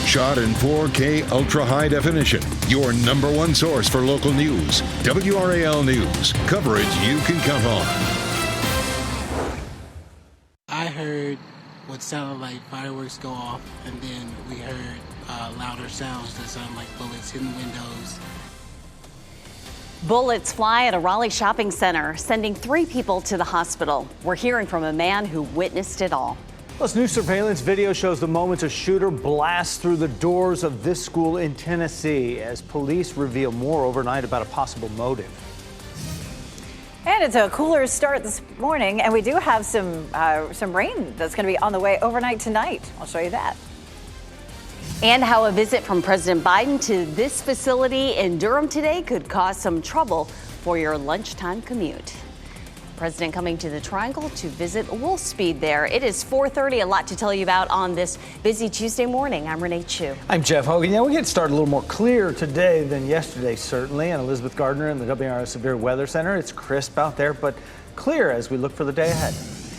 Shot in 4K ultra high definition. Your number one source for local news. WRAL News. Coverage you can count on. I heard what sounded like fireworks go off, and then we heard louder sounds that sounded like bullets hitting windows. Bullets fly at a Raleigh shopping center, sending 3 people to the hospital. We're hearing from a man who witnessed it all. Plus, new surveillance video shows the moments a shooter blasts through the doors of this school in Tennessee as police reveal more overnight about a possible motive. And it's a cooler start this morning, and we do have some rain that's going to be on the way overnight tonight. I'll show you that. And how a visit from President Biden to this facility in Durham today could cause some trouble for your lunchtime commute. President coming to the Triangle to visit Wolfspeed there. It is 4:30. A lot to tell you about on this busy Tuesday morning. I'm Renee Chu. I'm Jeff Hogan. We're getting started a little more clear today than yesterday, certainly. And Elizabeth Gardner in the WRAL Severe Weather Center. It's crisp out there, but clear as we look for the day ahead.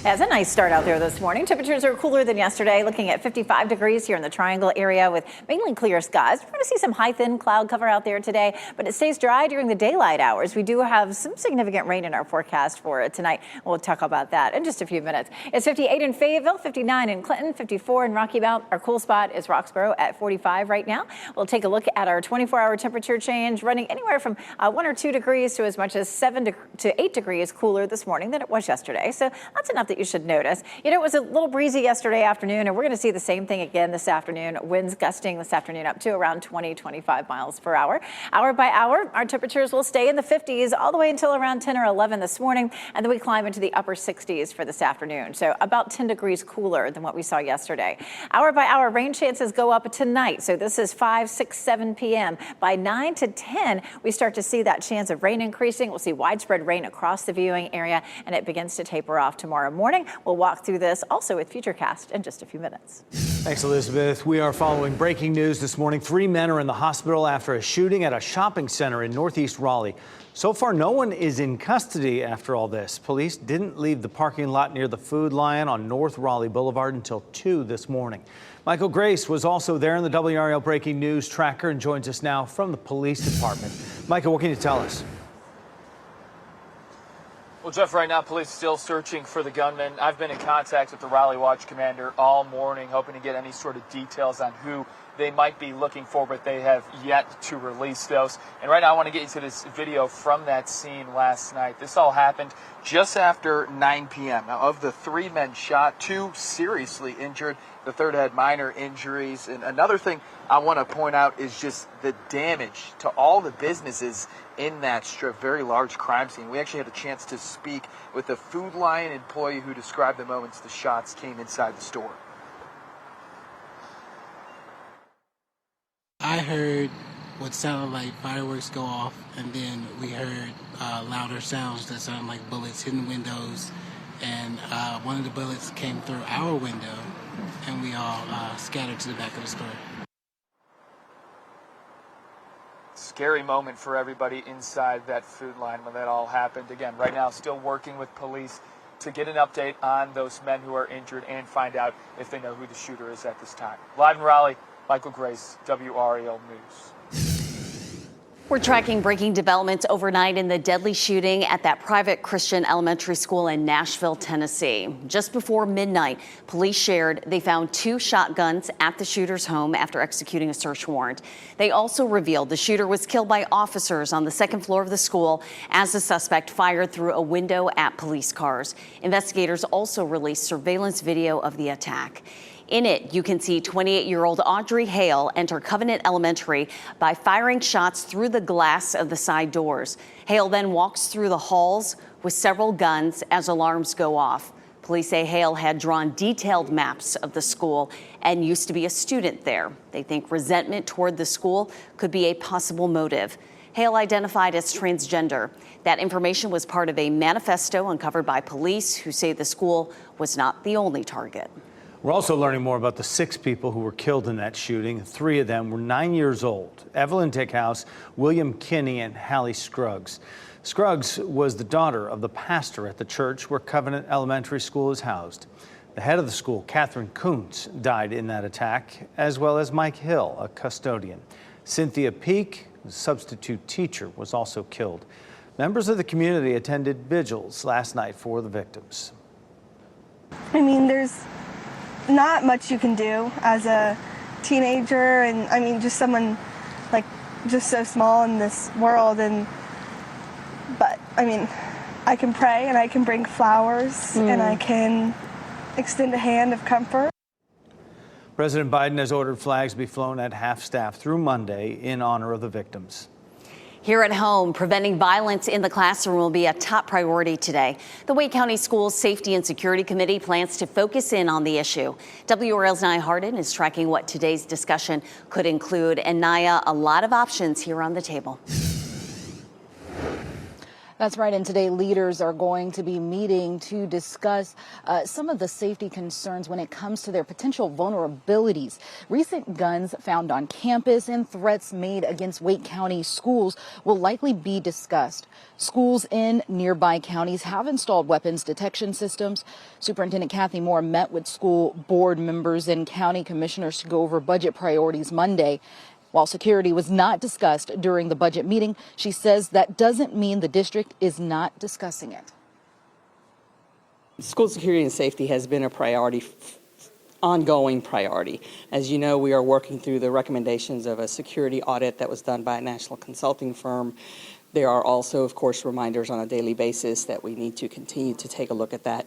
Yeah, it's a nice start out there this morning. Temperatures are cooler than yesterday, looking at 55 degrees here in the Triangle area with mainly clear skies. We're going to see some high, thin cloud cover out there today, but it stays dry during the daylight hours. We do have some significant rain in our forecast for tonight. We'll talk about that in just a few minutes. It's 58 in Fayetteville, 59 in Clinton, 54 in Rocky Mount. Our cool spot is Roxborough at 45 right now. We'll take a look at our 24-hour temperature change, running anywhere from 1 or 2 degrees to as much as 7 to 8 degrees cooler this morning than it was yesterday. So that's enough that you should notice. You know, it was a little breezy yesterday afternoon, and we're going to see the same thing again this afternoon. Winds gusting this afternoon up to around 20-25 miles per hour. Hour by hour, our temperatures will stay in the 50s all the way until around 10 or 11 this morning, and then we climb into the upper 60s for this afternoon. So about 10 degrees cooler than what we saw yesterday. Hour by hour, rain chances go up tonight. So this is 5, 6, 7 p.m. By 9 to 10, we start to see that chance of rain increasing. We'll see widespread rain across the viewing area, and it begins to taper off tomorrow morning. We'll walk through this also with Futurecast in just a few minutes. Thanks, Elizabeth. We are following breaking news this morning. 3 men are in the hospital after a shooting at a shopping center in northeast Raleigh. So far, no one is in custody after all this. Police didn't leave the parking lot near the Food Lion on North Raleigh Boulevard until 2 this morning. Michael Grace was also there in the WRAL Breaking News Tracker and joins us now from the police department. Michael, what can you tell us? Well, Jeff, right now, police still searching for the gunman. I've been in contact with the Raleigh Watch commander all morning, hoping to get any sort of details on who they might be looking for, but they have yet to release those. And right now, I want to get you to this video from that scene last night. This all happened just after 9 p.m. Now, of the 3 men shot, 2 seriously injured. The third had minor injuries. And another thing I want to point out is just the damage to all the businesses in that strip. Very large crime scene. We actually had a chance to speak with a Food Lion employee who described the moments the shots came inside the store. I heard what sounded like fireworks go off, and then we heard louder sounds that sounded like bullets hitting windows, and one of the bullets came through our window, and we all scattered to the back of the store. Scary moment for everybody inside that Food Lion when that all happened. Again, right now, still working with police to get an update on those men who are injured and find out if they know who the shooter is at this time. Live in Raleigh, Michael Grace, WRAL News. We're tracking breaking developments overnight in the deadly shooting at that private Christian elementary school in Nashville, Tennessee. Just before midnight, police shared they found 2 shotguns at the shooter's home after executing a search warrant. They also revealed the shooter was killed by officers on the 2nd floor of the school as the suspect fired through a window at police cars. Investigators also released surveillance video of the attack. In it, you can see 28-year-old Audrey Hale enter Covenant Elementary by firing shots through the glass of the side doors. Hale then walks through the halls with several guns as alarms go off. Police say Hale had drawn detailed maps of the school and used to be a student there. They think resentment toward the school could be a possible motive. Hale identified as transgender. That information was part of a manifesto uncovered by police who say the school was not the only target. We're also learning more about the 6 people who were killed in that shooting. 3 of them were 9 years old. Evelyn Tickhouse, William Kinney, and Hallie Scruggs. Scruggs was the daughter of the pastor at the church where Covenant Elementary School is housed. The head of the school, Catherine Kuntz, died in that attack, as well as Mike Hill, a custodian. Cynthia Peak, a substitute teacher, was also killed. Members of the community attended vigils last night for the victims. I mean, there's not much you can do as a teenager, and I mean, just someone like just so small in this world. But I mean, I can pray and I can bring flowers and I can extend a hand of comfort. President Biden has ordered flags be flown at half-staff through Monday in honor of the victims. Here at home, preventing violence in the classroom will be a top priority today. The Wake County Schools Safety and Security Committee plans to focus in on the issue. WRAL's Nia Harden is tracking what today's discussion could include. And Nia, a lot of options here on the table. That's right. And today leaders are going to be meeting to discuss some of the safety concerns when it comes to their potential vulnerabilities. Recent guns found on campus and threats made against Wake County schools will likely be discussed. Schools in nearby counties have installed weapons detection systems. Superintendent Kathy Moore met with school board members and county commissioners to go over budget priorities Monday. While security was not discussed during the budget meeting, she says that doesn't mean the district is not discussing it. School security and safety has been a priority, ongoing priority. As you know, we are working through the recommendations of a security audit that was done by a national consulting firm. There are also, of course, reminders on a daily basis that we need to continue to take a look at that.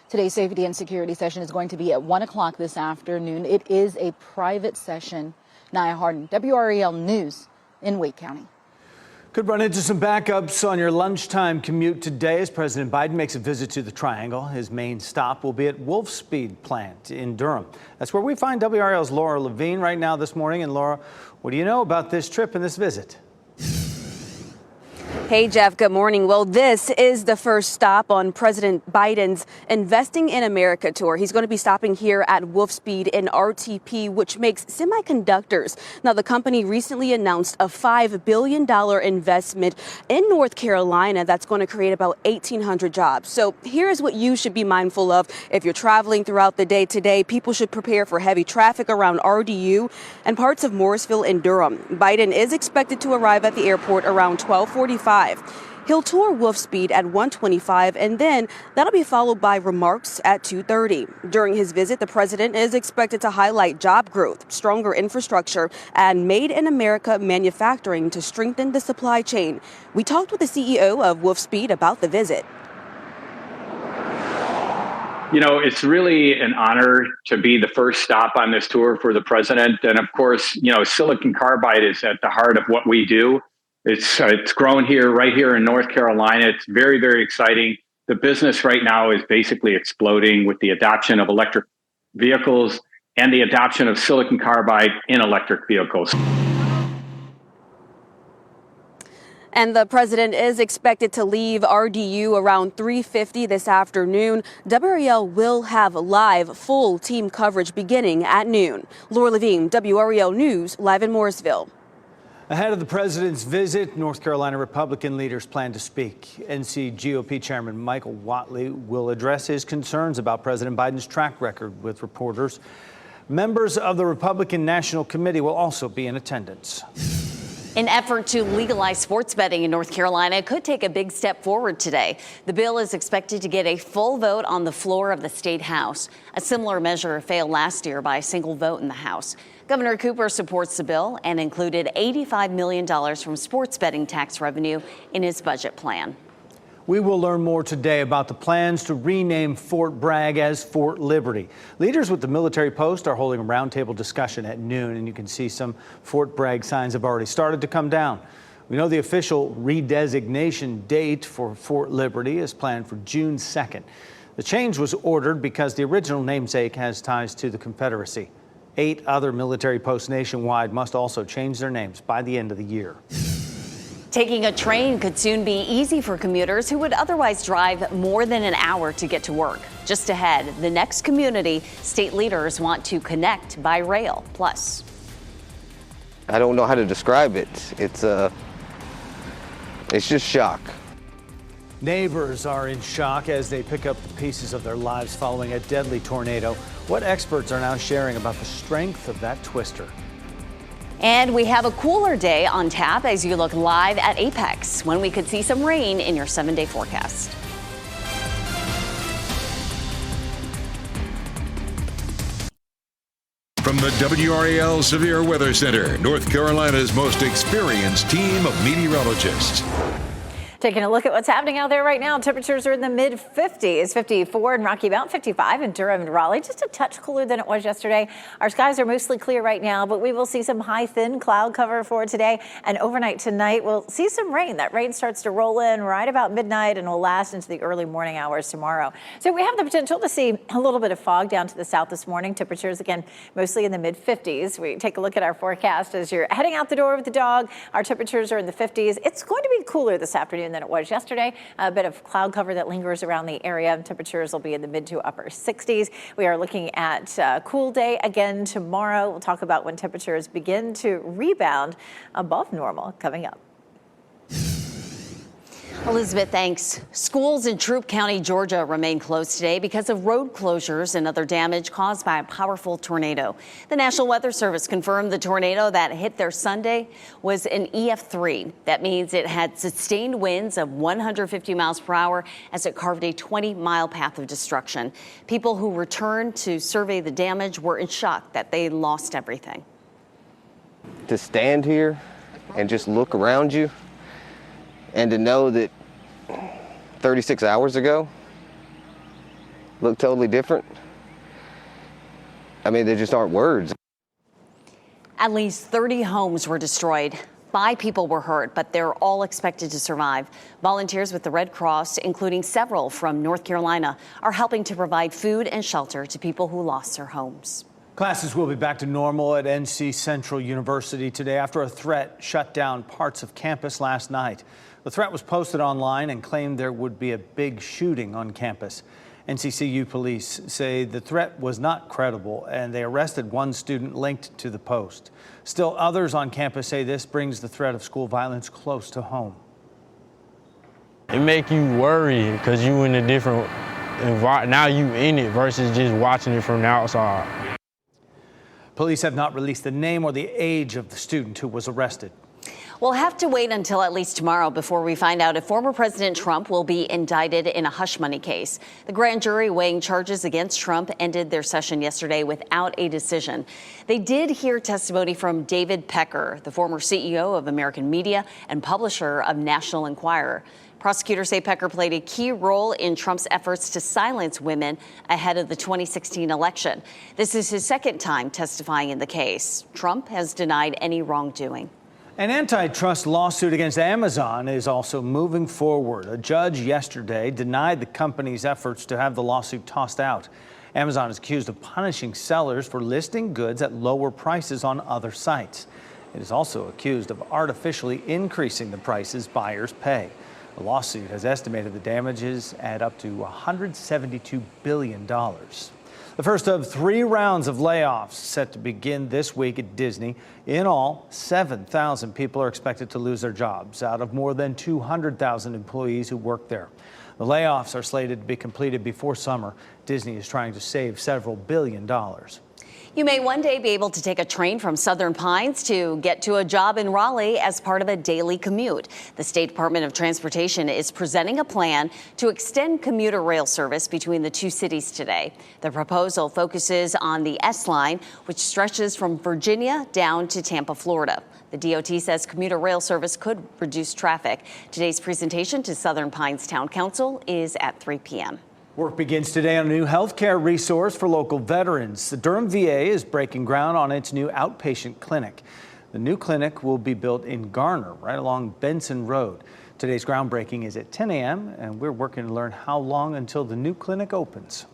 Today's safety and security session is going to be at 1 o'clock this afternoon. It is a private session. Nia Harden, WRAL News in Wake County. Could run into some backups on your lunchtime commute today as President Biden makes a visit to the Triangle. His main stop will be at Wolfspeed plant in Durham. That's where we find WRAL's Laura Levine right now this morning. And Laura, what do you know about this trip and this visit? Hey, Jeff, good morning. Well, this is the first stop on President Biden's Investing in America tour. He's going to be stopping here at Wolfspeed in RTP, which makes semiconductors. Now, the company recently announced a $5 billion investment in North Carolina that's going to create about 1,800 jobs. So here's what you should be mindful of if you're traveling throughout the day today. People should prepare for heavy traffic around RDU and parts of Morrisville and Durham. Biden is expected to arrive at the airport around 12:45. He'll tour Wolfspeed at 1:25, and then that'll be followed by remarks at 2:30. During his visit, the president is expected to highlight job growth, stronger infrastructure, and Made in America manufacturing to strengthen the supply chain. We talked with the CEO of Wolfspeed about the visit. You know, it's really an honor to be the first stop on this tour for the president. And of course, you know, silicon carbide is at the heart of what we do. It's grown here, right here in North Carolina. It's very, very exciting. The business right now is basically exploding with the adoption of electric vehicles and the adoption of silicon carbide in electric vehicles. And the president is expected to leave RDU around 3:50 this afternoon. WRAL will have live full team coverage beginning at noon. Laura Levine, WRAL News, live in Morrisville. Ahead of the president's visit, North Carolina Republican leaders plan to speak. NC GOP Chairman Michael Whatley will address his concerns about President Biden's track record with reporters. Members of the Republican National Committee will also be in attendance. An effort to legalize sports betting in North Carolina could take a big step forward today. The bill is expected to get a full vote on the floor of the state house. A similar measure failed last year by a single vote in the House. Governor Cooper supports the bill and included $85 million from sports betting tax revenue in his budget plan. We will learn more today about the plans to rename Fort Bragg as Fort Liberty. Leaders with the military post are holding a roundtable discussion at noon, and you can see some Fort Bragg signs have already started to come down. We know the official redesignation date for Fort Liberty is planned for June 2nd. The change was ordered because the original namesake has ties to the Confederacy. 8 other military posts nationwide must also change their names by the end of the year. Taking a train could soon be easy for commuters who would otherwise drive more than an hour to get to work. Just ahead, the next community state leaders want to connect by rail. Plus, I don't know how to describe it. It's just shock. Neighbors are in shock as they pick up the pieces of their lives following a deadly tornado. What experts are now sharing about the strength of that twister. And we have a cooler day on tap as you look live at Apex, when we could see some rain in your 7-day forecast. From the WRAL Severe Weather Center, North Carolina's most experienced team of meteorologists. Taking a look at what's happening out there right now. Temperatures are in the mid-50s, 54 in Rocky Mount, 55 in Durham and Raleigh, just a touch cooler than it was yesterday. Our skies are mostly clear right now, but we will see some high, thin cloud cover for today. And overnight tonight, we'll see some rain. That rain starts to roll in right about midnight and will last into the early morning hours tomorrow. So we have the potential to see a little bit of fog down to the south this morning. Temperatures, again, mostly in the mid-50s. We take a look at our forecast as you're heading out the door with the dog. Our temperatures are in the 50s. It's going to be cooler this afternoon than it was yesterday. A bit of cloud cover that lingers around the area. Temperatures will be in the mid to upper 60s. We are looking at a cool day again tomorrow. We'll talk about when temperatures begin to rebound above normal coming up. Elizabeth, thanks. Schools in Troup County, Georgia remain closed today because of road closures and other damage caused by a powerful tornado. The National Weather Service confirmed the tornado that hit there Sunday was an EF3. That means it had sustained winds of 150 miles per hour as it carved a 20-mile path of destruction. People who returned to survey the damage were in shock that they lost everything. To stand here and just look around you and to know that 36 hours ago looked totally different. I mean, there just aren't words. At least 30 homes were destroyed. 5 people were hurt, but they're all expected to survive. Volunteers with the Red Cross, including several from North Carolina, are helping to provide food and shelter to people who lost their homes. Classes will be back to normal at NC Central University today after a threat shut down parts of campus last night. The threat was posted online and claimed there would be a big shooting on campus. NCCU police say the threat was not credible and they arrested one student linked to the post. Still, others on campus say this brings the threat of school violence close to home. It make you worry because you in a different environment. Now you in it versus just watching it from the outside. Police have not released the name or the age of the student who was arrested. We'll have to wait until at least tomorrow before we find out if former President Trump will be indicted in a hush money case. The grand jury weighing charges against Trump ended their session yesterday without a decision. They did hear testimony from David Pecker, the former CEO of American Media and publisher of National Enquirer. Prosecutors say Pecker played a key role in Trump's efforts to silence women ahead of the 2016 election. This is his second time testifying in the case. Trump has denied any wrongdoing. An antitrust lawsuit against Amazon is also moving forward. A judge yesterday denied the company's efforts to have the lawsuit tossed out. Amazon is accused of punishing sellers for listing goods at lower prices on other sites. It is also accused of artificially increasing the prices buyers pay. The lawsuit has estimated the damages at up to $172 billion. The first of 3 rounds of layoffs set to begin this week at Disney. In all, 7,000 people are expected to lose their jobs out of more than 200,000 employees who work there. The layoffs are slated to be completed before summer. Disney is trying to save several $billions. You may one day be able to take a train from Southern Pines to get to a job in Raleigh as part of a daily commute. The State Department of Transportation is presenting a plan to extend commuter rail service between the two cities today. The proposal focuses on the S line, which stretches from Virginia down to Tampa, Florida. The DOT says commuter rail service could reduce traffic. Today's presentation to Southern Pines Town Council is at 3 p.m. Work begins today on a new health care resource for local veterans. The Durham VA is breaking ground on its new outpatient clinic. The new clinic will be built in Garner, right along Benson Road. Today's groundbreaking is at 10 a.m., and we're working to learn how long until the new clinic opens.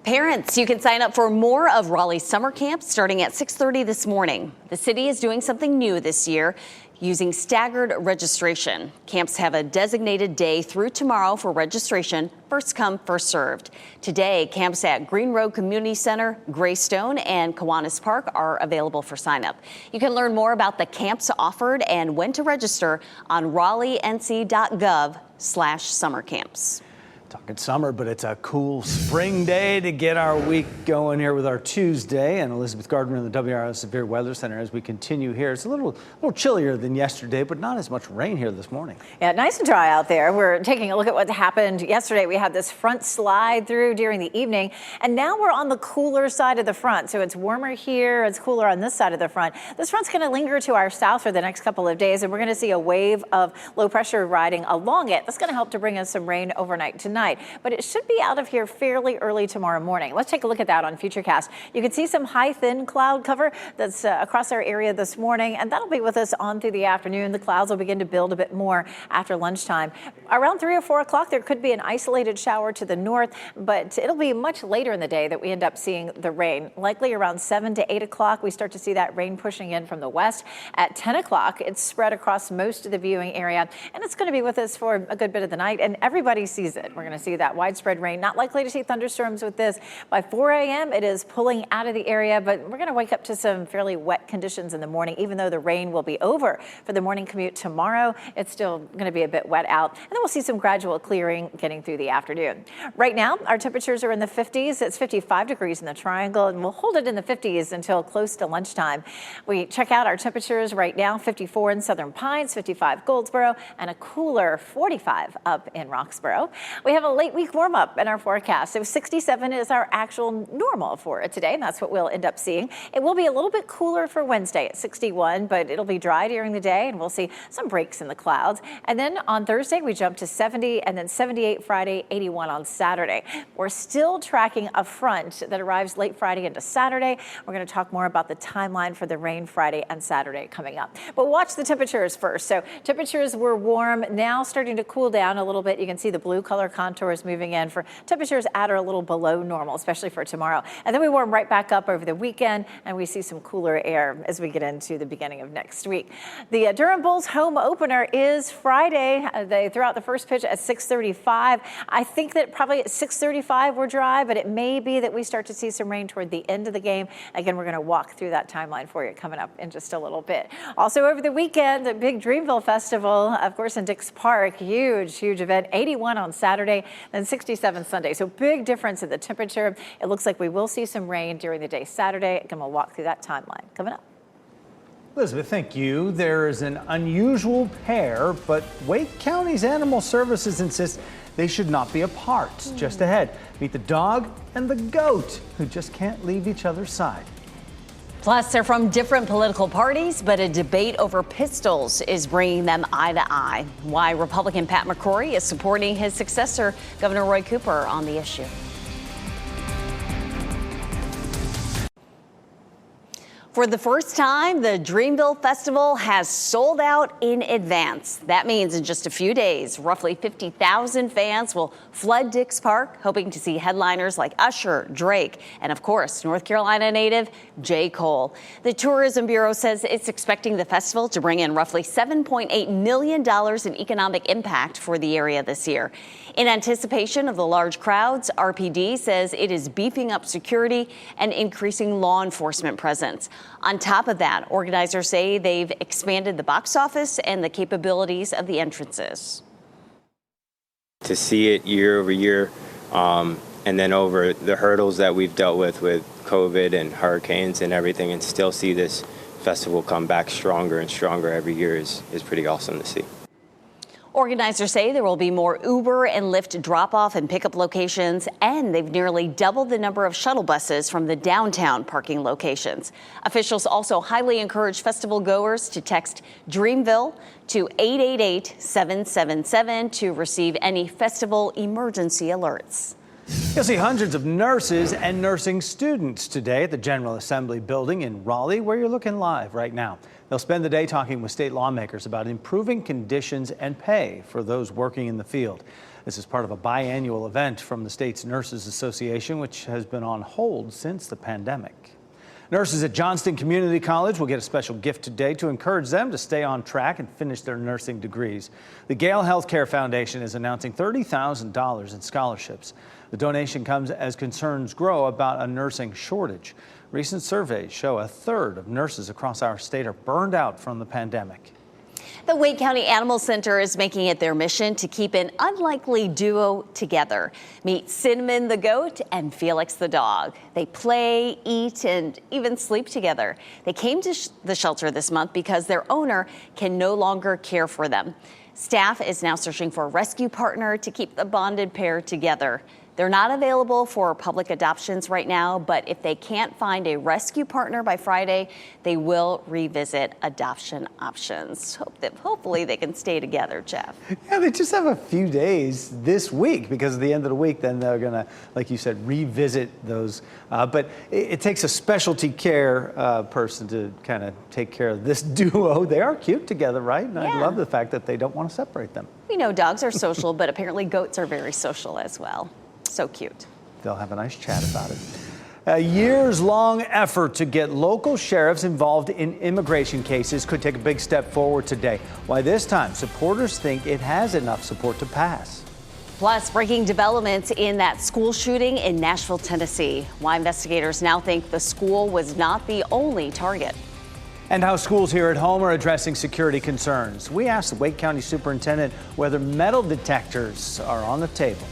Parents, you can sign up for more of Raleigh's summer camp starting at 6:30 this morning. The city is doing something new this year. using staggered registration. Camps have a designated day through tomorrow for registration, first come, first served. Today, camps at Green Road Community Center, Greystone, and Kiwanis Park are available for sign up. You can learn more about the camps offered and when to register on raleighNC.gov/summer camps. Talking summer, but it's a cool spring day to get our week going here with our Tuesday. And Elizabeth Gardner in the WRAL Severe Weather Center as we continue here. It's a little chillier than yesterday, but not as much rain here this morning. Yeah, nice and dry out there. We're taking a look at what happened yesterday. We had this front slide through during the evening, and now we're on the cooler side of the front. So it's warmer here, it's cooler on this side of the front. This front's going to linger to our south for the next couple of days, and we're going to see a wave of low pressure riding along it. That's going to help to bring us some rain overnight tonight. But it should be out of here fairly early tomorrow morning. Let's take a look at that on Futurecast. You can see some high, thin cloud cover that's across our area this morning, and that'll be with us on through the afternoon. The clouds will begin to build a bit more after lunchtime. Around 3 or 4 o'clock, there could be an isolated shower to the north, but it'll be much later in the day that we end up seeing the rain. Likely around 7 to 8 o'clock, we start to see that rain pushing in from the west. At 10 o'clock, it's spread across most of the viewing area, and it's going to be with us for a good bit of the night, and everybody sees it. We're going to see that widespread rain. Not likely to see thunderstorms with this. By 4 a.m., it is pulling out of the area, but we're going to wake up to some fairly wet conditions in the morning. Even though the rain will be over for the morning commute tomorrow, it's still going to be a bit wet out. And then we'll see some gradual clearing getting through the afternoon. Right now, our temperatures are in the 50s. It's 55 degrees in the Triangle, and we'll hold it in the 50s until close to lunchtime. We check out our temperatures right now, 54 in Southern Pines, 55 Goldsboro, and a cooler 45 up in Roxborough. We have a late week warm up in our forecast. So 67 is our actual normal for today, and that's what we'll end up seeing. It will be a little bit cooler for Wednesday at 61, but it'll be dry during the day, and we'll see some breaks in the clouds. And then on Thursday, we jump to 70, and then 78 Friday, 81 on Saturday. We're still tracking a front that arrives late Friday into Saturday. We're going to talk more about the timeline for the rain Friday and Saturday coming up. But watch the temperatures first. So temperatures were warm, now starting to cool down a little bit. You can see the blue color contours moving in for temperatures at or a little below normal, especially for tomorrow. And then we warm right back up over the weekend, and we see some cooler air as we get into the beginning of next week. The Durham Bulls home opener is Friday. They throw out the first pitch at 6:35. I think that probably at 6:35 we're dry, but it may be that we start to see some rain toward the end of the game. Again, we're going to walk through that timeline for you coming up in just a little bit. Also over the weekend, the big Dreamville Festival, of course, in Dix Park. Huge event. 81 on Saturday, then 67 Sunday. So big difference in the temperature. It looks like we will see some rain during the day Saturday. Again, we'll walk through that timeline coming up. Elizabeth, thank you. There is an unusual pair, but Wake County's Animal Services insists they should not be apart. Just ahead, meet the dog and the goat who just can't leave each other's side. Plus, they're from different political parties, but a debate over pistols is bringing them eye to eye. Why Republican Pat McCrory is supporting his successor, Governor Roy Cooper, on the issue. For the first time, the Dreamville Festival has sold out in advance. That means in just a few days, roughly 50,000 fans will flood Dix Park, hoping to see headliners like Usher, Drake, and of course, North Carolina native J. Cole. The Tourism Bureau says it's expecting the festival to bring in roughly $7.8 million in economic impact for the area this year. In anticipation of the large crowds, RPD says it is beefing up security and increasing law enforcement presence. On top of that, organizers say they've expanded the box office and the capabilities of the entrances. To see it year over year, and then over the hurdles that we've dealt with COVID and hurricanes and everything, and still see this festival come back stronger and stronger every year is pretty awesome to see. Organizers say there will be more Uber and Lyft drop-off and pickup locations, and they've nearly doubled the number of shuttle buses from the downtown parking locations. Officials also highly encourage festival goers to text Dreamville to 888-777 to receive any festival emergency alerts. You'll see hundreds of nurses and nursing students today at the General Assembly building in Raleigh, where you're looking live right now. They'll spend the day talking with state lawmakers about improving conditions and pay for those working in the field. This is part of a biannual event from the state's Nurses Association, which has been on hold since the pandemic. Nurses at Johnston Community College will get a special gift today to encourage them to stay on track and finish their nursing degrees. The Gale Healthcare Foundation is announcing $30,000 in scholarships. The donation comes as concerns grow about a nursing shortage. Recent surveys show a third of nurses across our state are burned out from the pandemic. The Wake County Animal Center is making it their mission to keep an unlikely duo together. Meet Cinnamon the goat and Felix the dog. They play, eat, and even sleep together. They came to the shelter this month because their owner can no longer care for them. Staff is now searching for a rescue partner to keep the bonded pair together. They're not available for public adoptions right now, but if they can't find a rescue partner by Friday, they will revisit adoption options. Hopefully they can stay together, Jeff. Yeah, they just have a few days this week because at the end of the week, then they're going to, like you said, revisit those. But it takes a specialty care person to kind of take care of this duo. They are cute together, right? And I love the fact that they don't want to separate them. We know dogs are social, but apparently goats are very social as well. So cute. They'll have a nice chat about it. A years-long effort to get local sheriffs involved in immigration cases could take a big step forward today. Why this time, supporters think it has enough support to pass. Plus, breaking developments in that school shooting in Nashville, Tennessee. Why investigators now think the school was not the only target. And how schools here at home are addressing security concerns. We asked the Wake County Superintendent whether metal detectors are on the table.